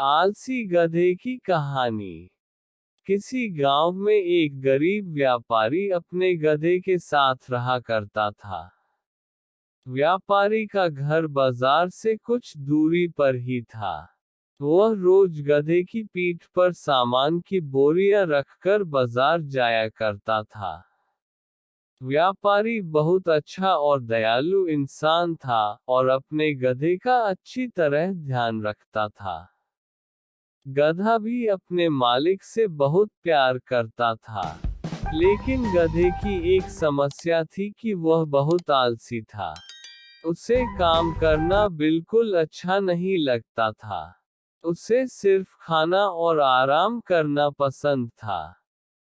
आलसी गधे की कहानी। किसी गांव में एक गरीब व्यापारी अपने गधे के साथ रहा करता था। व्यापारी का घर बाजार से कुछ दूरी पर ही था। वह रोज गधे की पीठ पर सामान की बोरियां रखकर बाजार जाया करता था। व्यापारी बहुत अच्छा और दयालु इंसान था और अपने गधे का अच्छी तरह ध्यान रखता था। गधा भी अपने मालिक से बहुत प्यार करता था। लेकिन गधे की एक समस्या थी कि वह बहुत आलसी था। उसे काम करना बिल्कुल अच्छा नहीं लगता था। उसे सिर्फ खाना और आराम करना पसंद था।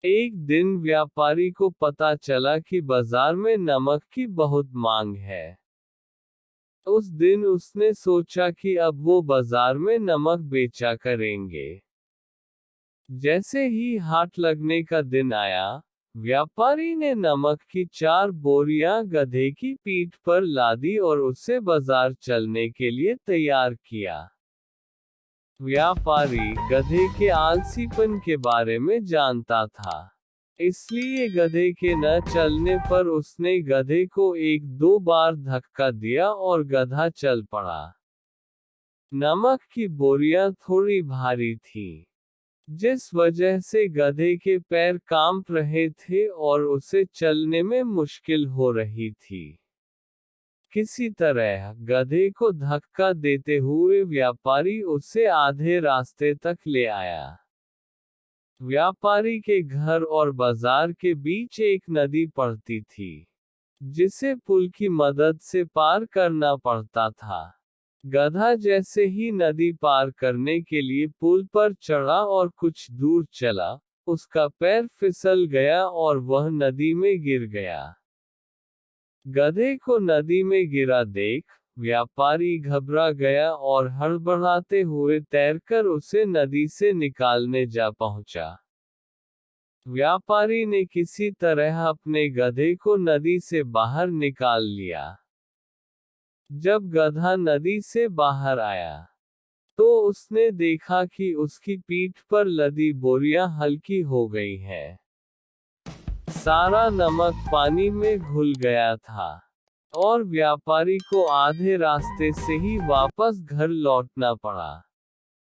एक दिन व्यापारी को पता चला कि बाजार में नमक की बहुत मांग है। उस दिन उसने सोचा कि अब वो बाजार में नमक बेचा करेंगे। जैसे ही हाट लगने का दिन आया, व्यापारी ने नमक की 4 बोरियां गधे की पीठ पर लादी और उसे बाजार चलने के लिए तैयार किया। व्यापारी गधे के आलसीपन के बारे में जानता था, इसलिए गधे के न चलने पर उसने गधे को 1-2 बार धक्का दिया और गधा चल पड़ा। नमक की बोरियां थोड़ी भारी थीं, जिस वजह से गधे के पैर कांप रहे थे और उसे चलने में मुश्किल हो रही थी। किसी तरह गधे को धक्का देते हुए व्यापारी उसे आधे रास्ते तक ले आया। व्यापारी के घर और बाजार के बीच एक नदी पड़ती थी, जिसे पुल की मदद से पार करना पड़ता था। गधा जैसे ही नदी पार करने के लिए पुल पर चढ़ा और कुछ दूर चला, उसका पैर फिसल गया और वह नदी में गिर गया। गधे को नदी में गिरा देख, व्यापारी घबरा गया और हड़बड़ाते हुए तैरकर उसे नदी से निकालने जा पहुंचा। व्यापारी ने किसी तरह अपने गधे को नदी से बाहर निकाल लिया। जब गधा नदी से बाहर आया, तो उसने देखा कि उसकी पीठ पर लदी बोरियां हल्की हो गई हैं। सारा नमक पानी में घुल गया था और व्यापारी को आधे रास्ते से ही वापस घर लौटना पड़ा।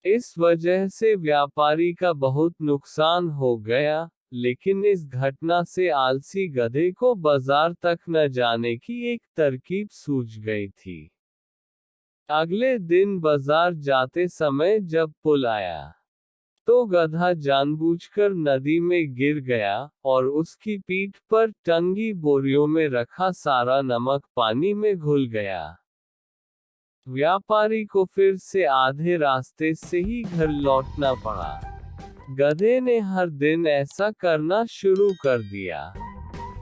इस वजह से व्यापारी का बहुत नुकसान हो गया, लेकिन इस घटना से आलसी गधे को बाजार तक न जाने की एक तरकीब सूझ गई थी। अगले दिन बाजार जाते समय जब पुल आया, तो गधा जानबूझकर नदी में गिर गया और उसकी पीठ पर टंगी बोरियों में रखा सारा नमक पानी में घुल गया। व्यापारी को फिर से आधे रास्ते से ही घर लौटना पड़ा। गधे ने हर दिन ऐसा करना शुरू कर दिया।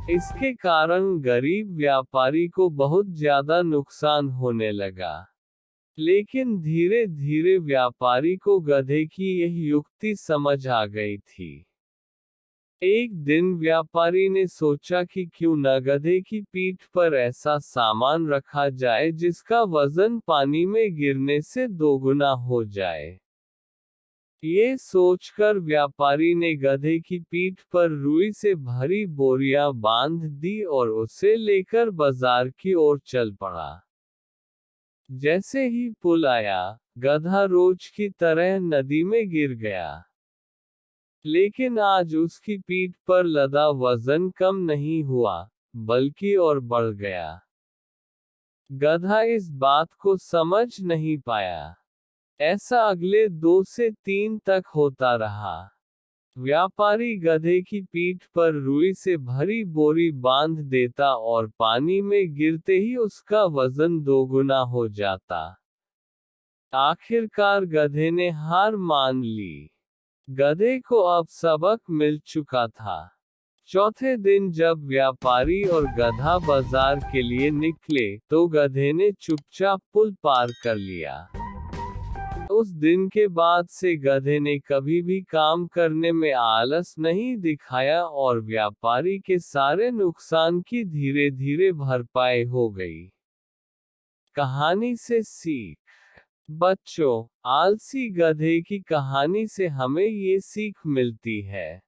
इसके कारण गरीब व्यापारी को बहुत ज्यादा नुकसान होने लगा। लेकिन धीरे धीरे व्यापारी को गधे की यह युक्ति समझ आ गई थी। एक दिन व्यापारी ने सोचा कि क्यों न गधे की पीठ पर ऐसा सामान रखा जाए जिसका वजन पानी में गिरने से दोगुना हो जाए। ये सोचकर व्यापारी ने गधे की पीठ पर रुई से भरी बोरियां बांध दी और उसे लेकर बाजार की ओर चल पड़ा। जैसे ही पुल आया, गधा रोज की तरह नदी में गिर गया। लेकिन आज उसकी पीठ पर लदा वजन कम नहीं हुआ, बल्कि और बढ़ गया। गधा इस बात को समझ नहीं पाया। ऐसा अगले 2 से 3 तक होता रहा। व्यापारी गधे की पीठ पर रुई से भरी बोरी बांध देता और पानी में गिरते ही उसका वजन दोगुना हो जाता। आखिरकार गधे ने हार मान ली। गधे को अब सबक मिल चुका था। चौथे दिन जब व्यापारी और गधा बाजार के लिए निकले, तो गधे ने चुपचाप पुल पार कर लिया। उस दिन के बाद से गधे ने कभी भी काम करने में आलस नहीं दिखाया और व्यापारी के सारे नुकसान की धीरे धीरे भरपाई हो गई। कहानी से सीख। बच्चों, आलसी गधे की कहानी से हमें ये सीख मिलती है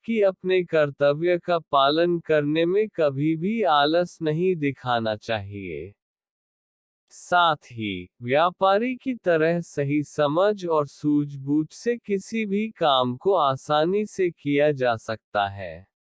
कि अपने कर्तव्य का पालन करने में कभी भी आलस नहीं दिखाना चाहिए। साथ ही, व्यापारी की तरह सही समझ और सूझबूझ से किसी भी काम को आसानी से किया जा सकता है।